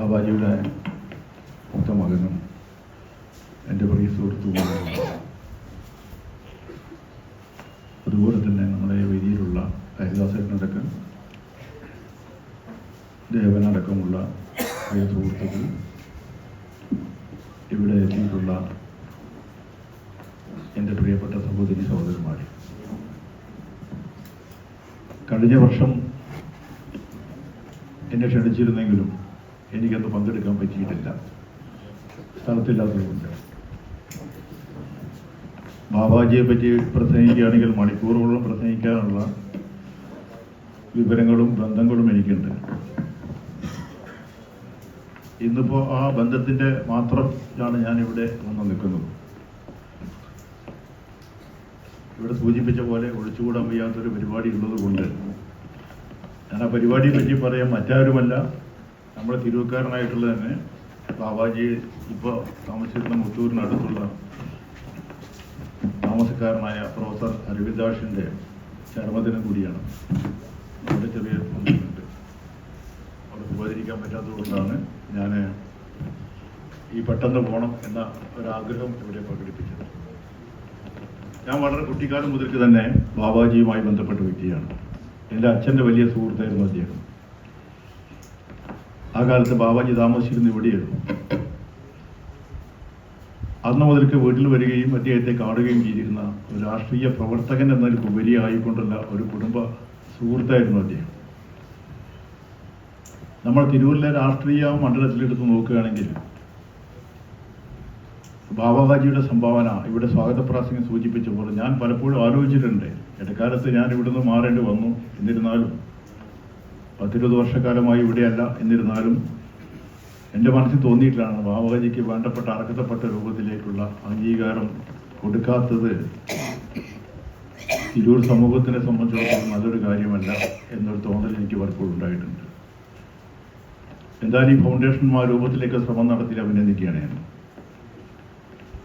ബാബാജിയുടെ മൂത്ത മകനും എൻ്റെ പ്രിയ സുഹൃത്തുക്കളും അതുപോലെ തന്നെ നമ്മുടെ വേദിയിലുള്ള ഹരിദാസനടക്കം ദേവനടക്കമുള്ള പ്രിയ സുഹൃത്തുക്കൾ, ഇവിടെ എത്തിയിട്ടുള്ള എൻ്റെ പ്രിയപ്പെട്ട സഹോദരി സഹോദരന്മാരെ, കഴിഞ്ഞ വർഷം എന്നെ ക്ഷണിച്ചിരുന്നെങ്കിലും എനിക്കന്ന് പങ്കെടുക്കാൻ പറ്റിയിട്ടില്ല, സ്ഥലത്തില്ലാത്തതുകൊണ്ട്. ബാബാജിയെ പറ്റി പ്രസംഗിക്കുകയാണെങ്കിൽ മണിക്കൂറുകളോളം പ്രസംഗിക്കാനുള്ള വിവരങ്ങളും ബന്ധങ്ങളും എനിക്കുണ്ട്. ഇന്നിപ്പോൾ ആ ബന്ധത്തിൻ്റെ മാത്രമാണ് ഞാനിവിടെ വന്ന് നിൽക്കുന്നത്. ഇവിടെ സൂചിപ്പിച്ച പോലെ ഒഴിച്ചുകൂടാൻ വയ്യാത്തൊരു പരിപാടി ഉള്ളത് കൊണ്ട് ഞാൻ ആ പരിപാടിയെ പറ്റി പറയാൻ മറ്റാരുമല്ല, നമ്മുടെ തിരൂർക്കാരനായിട്ടുള്ള തന്നെ ബാബാജി ഇപ്പോൾ താമസിക്കുന്ന മുത്തൂരിനടുത്തുള്ള താമസക്കാരനായ പ്രൊഫസർ അരവിന്ദാഷിൻ്റെ ചരമദിനം കൂടിയാണ്. അവിടെ ചെറിയ ബന്ധമുണ്ട്, അവിടെ ഉപകരിക്കാൻ പറ്റാത്തതുകൊണ്ടാണ് ഞാൻ ഈ പെട്ടെന്ന് പോകണം എന്ന ഒരാഗ്രഹം ഇവിടെ പ്രകടിപ്പിച്ചത്. ഞാൻ വളരെ കുട്ടിക്കാലം മുതൽക്ക് തന്നെ ബാബാജിയുമായി ബന്ധപ്പെട്ട വ്യക്തിയാണ്. എൻ്റെ അച്ഛൻ്റെ വലിയ സുഹൃത്തായിരുന്നു അദ്ദേഹം. ആ കാലത്ത് ബാബാജി താമസിച്ചിരുന്ന ഇവിടെയായിരുന്നു. അന്ന് മുതൽക്ക് വീട്ടിൽ വരികയും അദ്ദേഹത്തെ കാണുകയും ചെയ്തിരുന്ന ഒരു രാഷ്ട്രീയ പ്രവർത്തകൻ എന്നതിൽ ഉപരിയായിക്കൊണ്ടുള്ള ഒരു കുടുംബ സുഹൃത്തായിരുന്നു അദ്ദേഹം. നമ്മൾ തിരൂരിലെ രാഷ്ട്രീയ മണ്ഡലത്തിലെടുത്ത് നോക്കുകയാണെങ്കിൽ ബാബാജിയുടെ സംഭാവന ഇവിടെ സ്വാഗത പ്രാസംഗം സൂചിപ്പിച്ച പോലെ ഞാൻ പലപ്പോഴും ആലോചിച്ചിട്ടുണ്ട്. ഇടക്കാലത്ത് ഞാൻ ഇവിടുന്ന് മാറേണ്ടി വന്നു. എന്നിരുന്നാലും 10-20 വർഷക്കാലമായി ഇവിടെയല്ല. എന്നിരുന്നാലും എൻ്റെ മനസ്സിൽ തോന്നിയിട്ടാണ് ബാബാജിക്ക് വേണ്ടപ്പെട്ട അർഹതപ്പെട്ട രൂപത്തിലേക്കുള്ള അംഗീകാരം കൊടുക്കാത്തത് തിരൂർ സമൂഹത്തിനെ സംബന്ധിച്ചിടത്തോളം നല്ലൊരു കാര്യമല്ല എന്നൊരു തോന്നൽ എനിക്ക് പലപ്പോഴും ഉണ്ടായിട്ടുണ്ട്. എന്തായാലും ഈ ഫൗണ്ടേഷൻ രൂപത്തിലേക്ക് ശ്രമം നടത്തി അഭിനന്ദിക്കുകയാണ് ഞാൻ.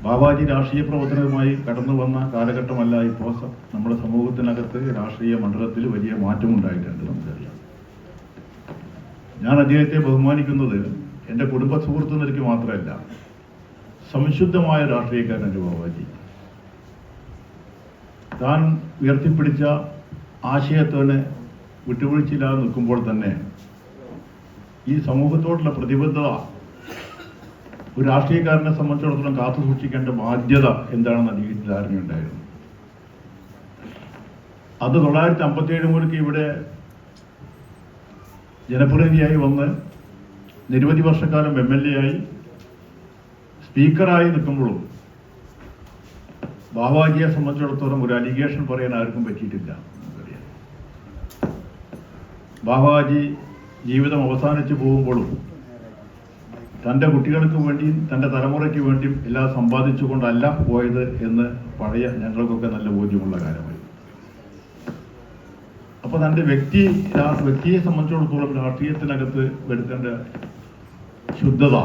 ബാബാജി രാഷ്ട്രീയ പ്രവർത്തനവുമായി കടന്നു വന്ന കാലഘട്ടമല്ല ഇപ്പോൾ നമ്മുടെ സമൂഹത്തിനകത്ത് രാഷ്ട്രീയ മണ്ഡലത്തിൽ വലിയ മാറ്റമുണ്ടായിട്ടുണ്ട്. നമുക്കറിയാം. ഞാൻ അദ്ദേഹത്തെ ബഹുമാനിക്കുന്നത് എൻ്റെ കുടുംബ സുഹൃത്ത് നിലയ്ക്ക് മാത്രമല്ല, സംശുദ്ധമായ രാഷ്ട്രീയക്കാരൻ്റെ ബാബാജി താൻ ഉയർത്തിപ്പിടിച്ച ആശയത്തോടെ വിട്ടുവീഴ്ചയില്ലാതെ നിൽക്കുമ്പോൾ തന്നെ ഈ സമൂഹത്തോടുള്ള പ്രതിബദ്ധത ഒരു രാഷ്ട്രീയക്കാരനെ സംബന്ധിച്ചിടത്തോളം കാത്തു സൂക്ഷിക്കേണ്ട ബാധ്യത എന്താണെന്ന് അദ്ദേഹത്തിന് ധാരണയുണ്ടായിരുന്നു. അത് 1957 മുതൽക്ക് ഇവിടെ ജനപ്രതിനിധിയായി വന്ന് നിരവധി വർഷക്കാലം MLA ആയി സ്പീക്കറായി നിൽക്കുമ്പോഴും ബാബാജിയെ സംബന്ധിച്ചിടത്തോളം ഒരു അലിഗേഷൻ പറയാൻ ആർക്കും പറ്റിയിട്ടില്ല. ബാബാജി ജീവിതം അവസാനിച്ചു പോകുമ്പോഴും തൻ്റെ കുട്ടികൾക്ക് വേണ്ടിയും തൻ്റെ തലമുറയ്ക്ക് വേണ്ടിയും എല്ലാം സമ്പാദിച്ചുകൊണ്ടല്ല പോയത് എന്ന് പഴയ ഞങ്ങൾക്കൊക്കെ നല്ല ബോധ്യമുള്ള കാര്യമായി. അപ്പോൾ തൻ്റെ വ്യക്തിയെ സംബന്ധിച്ചിടത്തോളം രാഷ്ട്രീയത്തിനകത്ത് വരുത്തേണ്ട ശുദ്ധത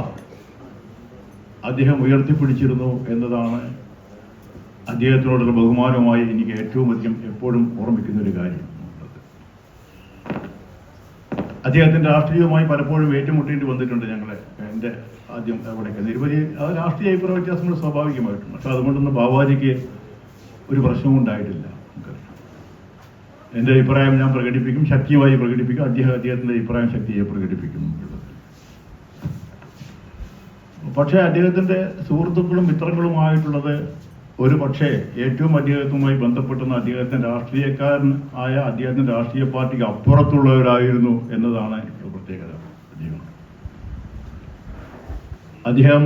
അദ്ദേഹം ഉയർത്തിപ്പിടിച്ചിരുന്നു എന്നതാണ് അദ്ദേഹത്തിനോടുള്ള ബഹുമാനമായി എനിക്ക് ഏറ്റവും അധികം എപ്പോഴും ഓർമ്മിക്കുന്ന ഒരു കാര്യം. അദ്ദേഹത്തിൻ്റെ രാഷ്ട്രീയവുമായി പലപ്പോഴും ഏറ്റുമുട്ടേണ്ടി വന്നിട്ടുണ്ട് ഞങ്ങളെ. എൻ്റെ ആദ്യം അവിടെയൊക്കെ നിരവധി രാഷ്ട്രീയ അഭിപ്രായ വ്യത്യാസങ്ങൾ സ്വാഭാവികമായിട്ടുണ്ട്. പക്ഷെ അതുകൊണ്ടൊന്നും ബാബാജിക്ക് ഒരു പ്രശ്നവും ഉണ്ടായിട്ടില്ല. എൻ്റെ അഭിപ്രായം ഞാൻ പ്രകടിപ്പിക്കും, ശക്തിയായി പ്രകടിപ്പിക്കും. അദ്ദേഹത്തിൻ്റെ അഭിപ്രായം ശക്തിയെ പ്രകടിപ്പിക്കും. പക്ഷേ അദ്ദേഹത്തിൻ്റെ സുഹൃത്തുക്കളും മിത്രങ്ങളുമായിട്ടുള്ളത് ഒരു പക്ഷേ ഏറ്റവും അദ്ദേഹവുമായി ബന്ധപ്പെട്ടുന്ന അദ്ദേഹത്തിൻ്റെ രാഷ്ട്രീയക്കാരൻ ആയ അദ്ദേഹത്തിൻ്റെ രാഷ്ട്രീയ പാർട്ടിക്ക് അപ്പുറത്തുള്ളവരായിരുന്നു എന്നതാണ് പ്രത്യേകത. അദ്ദേഹം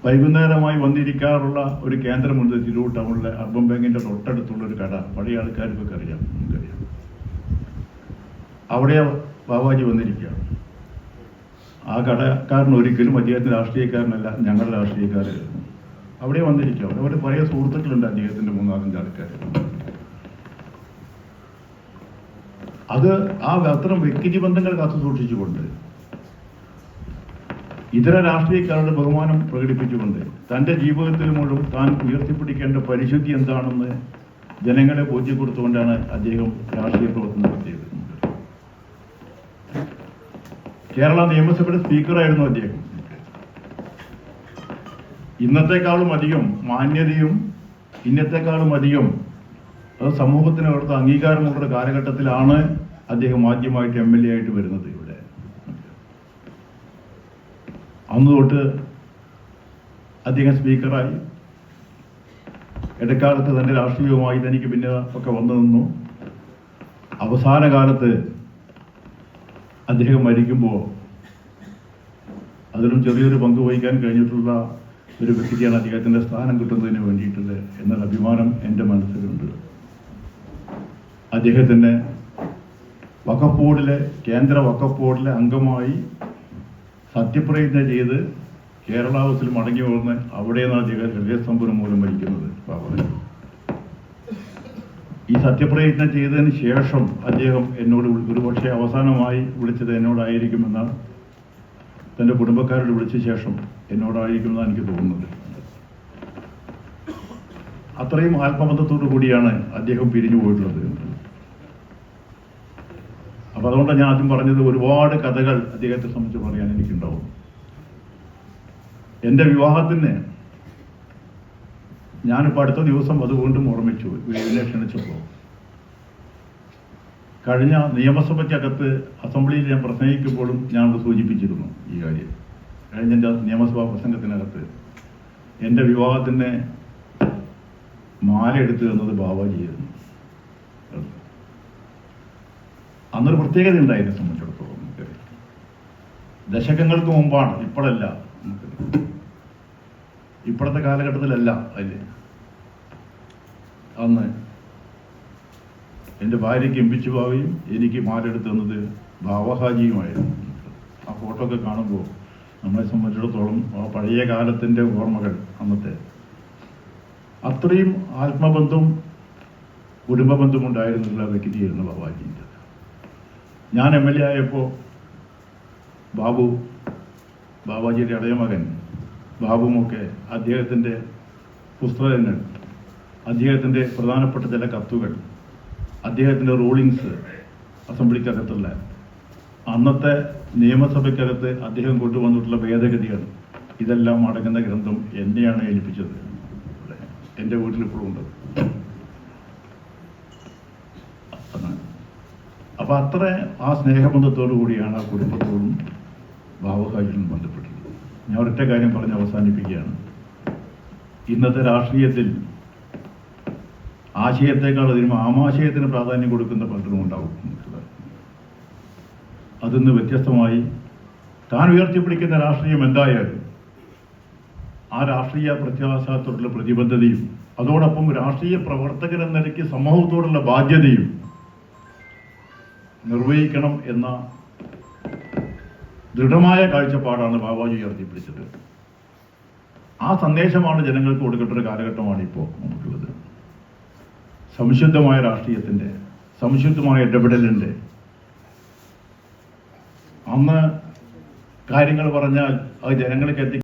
വൈകുന്നേരമായി വന്നിരിക്കാറുള്ള ഒരു കേന്ദ്രമുണ്ട് തിരൂർ ടൗണിലെ അർബൻ ബാങ്കിൻ്റെ തൊട്ടടുത്തുള്ള ഒരു കട. പഴയ ആൾക്കാർക്കൊക്കെ അറിയാം, നമുക്കറിയാം. അവിടെ ബാബാജി വന്നിരിക്കുകയാണ്. ആ കടക്കാരൻ ഒരിക്കലും അദ്ദേഹത്തിൻ്റെ രാഷ്ട്രീയക്കാരനല്ല, ഞങ്ങളുടെ രാഷ്ട്രീയക്കാരായിരുന്നു. അവിടെ വന്നിരിക്കുക. അവിടെ പഴയ സുഹൃത്തുക്കളുണ്ട് അദ്ദേഹത്തിൻ്റെ 3-5 ആൾക്കാർ. അത് അത്തരം വ്യക്തി ബന്ധങ്ങൾ കാത്തു സൂക്ഷിച്ചുകൊണ്ട് ഇതര രാഷ്ട്രീയക്കാരുടെ ബഹുമാനം പ്രകടിപ്പിച്ചുകൊണ്ട് തൻ്റെ ജീവിതത്തിൽ മുഴുവൻ താൻ ഉയർത്തിപ്പിടിക്കേണ്ട പരിശുദ്ധി എന്താണെന്ന് ജനങ്ങളെ ബോധ്യപ്പെടുത്തുകൊണ്ടാണ് അദ്ദേഹം രാഷ്ട്രീയ പ്രവർത്തനം നടത്തിയത്. കേരള നിയമസഭയുടെ സ്പീക്കറായിരുന്നു അദ്ദേഹം. ഇന്നത്തെക്കാളും അധികം മാന്യതയും ഇന്നത്തെക്കാളും അധികം അത് സമൂഹത്തിന് കൊടുത്ത അംഗീകാരമുള്ള കാലഘട്ടത്തിലാണ് അദ്ദേഹം ആദ്യമായിട്ട് MLA ആയിട്ട് വരുന്നത് ഇവിടെ. അന്ന് തൊട്ട് അദ്ദേഹം സ്പീക്കറായി. ഇടക്കാലത്ത് തൻ്റെ രാഷ്ട്രീയവുമായി തനിക്ക് പിന്നെ ഒക്കെ വന്നു നിന്നു. അവസാന കാലത്ത് അദ്ദേഹം മരിക്കുമ്പോൾ അതിലും ചെറിയൊരു പങ്ക് വഹിക്കാൻ കഴിഞ്ഞിട്ടുള്ള ഒരു വ്യക്തിയാണ് അദ്ദേഹത്തിൻ്റെ സ്ഥാനം കിട്ടുന്നതിന് വേണ്ടിയിട്ടുള്ളത് എന്നൊരു അഭിമാനം എൻ്റെ മനസ്സിലുണ്ട്. അദ്ദേഹത്തിൻ്റെ വഖഫ് ബോർഡിലെ കേന്ദ്ര വഖഫ് ബോർഡിലെ അംഗമായി സത്യപ്രതിജ്ഞ ചെയ്ത് കേരള ഹൗസിൽ മടങ്ങി വന്ന് അവിടെയാണ് അദ്ദേഹം ഹൃദയസ്തംഭനം മൂലം മരിക്കുന്നത്. ഈ സത്യപ്രതിജ്ഞ ചെയ്തതിന് ശേഷം അദ്ദേഹം എന്നോട് ഒരുപക്ഷെ അവസാനമായി വിളിച്ചത് എന്നോടായിരിക്കുമെന്നാണ്, തൻ്റെ കുടുംബക്കാരോട് വിളിച്ച ശേഷം എന്നോടായിരിക്കുമെന്നാണ് എനിക്ക് തോന്നുന്നത്. അത്രയും ആത്മബന്ധത്തോടു കൂടിയാണ് അദ്ദേഹം പിരിഞ്ഞു പോയിട്ടുള്ളത്. അപ്പം അതുകൊണ്ടാണ് ഞാൻ ആദ്യം പറഞ്ഞത്, ഒരുപാട് കഥകൾ അദ്ദേഹത്തെ സംബന്ധിച്ച് പറയാൻ എനിക്കുണ്ടാവും. എൻ്റെ വിവാഹത്തിന് ഞാനിപ്പോൾ അടുത്ത ദിവസം അതുകൊണ്ടും ഓർമ്മിച്ചു ഇതിനെ ക്ഷണിച്ചപ്പോൾ. കഴിഞ്ഞ നിയമസഭയ്ക്കകത്ത് അസംബ്ലിയിൽ ഞാൻ പ്രസംഗിക്കുമ്പോഴും ഞാനത് സൂചിപ്പിച്ചിരുന്നു ഈ കാര്യം. കഴിഞ്ഞ എൻ്റെ നിയമസഭാ പ്രസംഗത്തിനകത്ത് എൻ്റെ വിവാഹത്തിന് മാല എടുത്തു തന്നത് ബാവാജിയായിരുന്നു. അന്നൊരു പ്രത്യേകത ഉണ്ടായി എന്നെ സംബന്ധിച്ചിടത്തോളം. ദശകങ്ങൾക്ക് മുമ്പാണ്, ഇപ്പോഴല്ല. ഇപ്പോഴത്തെ കാലഘട്ടത്തിലല്ല. അതിൽ അന്ന് എൻ്റെ ഭാര്യയ്ക്ക് എംപിച്ചു ബാവയും എനിക്ക് മാലെടുത്ത് തന്നത് ബാവഹാജിയുമായിരുന്നു. ആ ഫോട്ടോ ഒക്കെ കാണുമ്പോൾ നമ്മളെ സംബന്ധിച്ചിടത്തോളം ആ പഴയ കാലത്തിൻ്റെ ഓർമ്മകൾ, അന്നത്തെ അത്രയും ആത്മബന്ധവും കുടുംബ ബന്ധമുണ്ടായിരുന്നുള്ള വ്യക്തിയായിരുന്നു ബാവാജിൻ്റെ. ഞാൻ MLA ആയപ്പോൾ ബാവാജിയുടെ ഇളയ മകൻ ബാബുമൊക്കെ അദ്ദേഹത്തിൻ്റെ പുസ്തകങ്ങൾ, അദ്ദേഹത്തിൻ്റെ പ്രധാനപ്പെട്ട ചില കത്തുകൾ, അദ്ദേഹത്തിൻ്റെ റൂളിങ്സ്, അസംബ്ലിക്കകത്തുള്ള അന്നത്തെ നിയമസഭയ്ക്കകത്ത് അദ്ദേഹം കൊണ്ടുവന്നിട്ടുള്ള ഭേദഗതികൾ, ഇതെല്ലാം അടങ്ങുന്ന ഗ്രന്ഥം എന്നെയാണ് ഏൽപ്പിച്ചത്. എൻ്റെ വീട്ടിലിപ്പോഴും ഉണ്ട്. അപ്പം അത്ര ആ സ്നേഹബന്ധത്തോടു കൂടിയാണ് ആ കുടുംബത്തോടും ഭാവകാര്യങ്ങളും ബന്ധപ്പെട്ടത്. ഞാൻ ഒരൊറ്റ കാര്യം പറഞ്ഞ് അവസാനിപ്പിക്കുകയാണ്. ഇന്നത്തെ രാഷ്ട്രീയത്തിൽ ആശയത്തെക്കാൾ അതിനും ആമാശയത്തിന് പ്രാധാന്യം കൊടുക്കുന്ന പലരും ഉണ്ടാവും. അതിന്ന് വ്യത്യസ്തമായി താൻ ഉയർത്തിപ്പിടിക്കുന്ന രാഷ്ട്രീയം എന്തായാലും ആ രാഷ്ട്രീയ പ്രത്യാശാത്തോടുള്ള പ്രതിബദ്ധതയും അതോടൊപ്പം രാഷ്ട്രീയ പ്രവർത്തകൻ എന്ന നിലയ്ക്ക് സമൂഹത്തോടുള്ള ബാധ്യതയും നിർവഹിക്കണം എന്ന ദൃഢമായ കാഴ്ചപ്പാടാണ് ബാവാജി ഉയർത്തിപ്പിടിച്ചത്. ആ സന്ദേശമാണ് ജനങ്ങൾക്ക് കൊടുക്കേണ്ട കാലഘട്ടമാണ് ഇപ്പോൾ നമുക്കുള്ളത്. സംശുദ്ധമായ രാഷ്ട്രീയത്തിൻ്റെ, സംശുദ്ധമായ ഇടപെടലിൻ്റെ, അന്ന് കാര്യങ്ങൾ പറഞ്ഞാൽ അത് ജനങ്ങൾക്ക്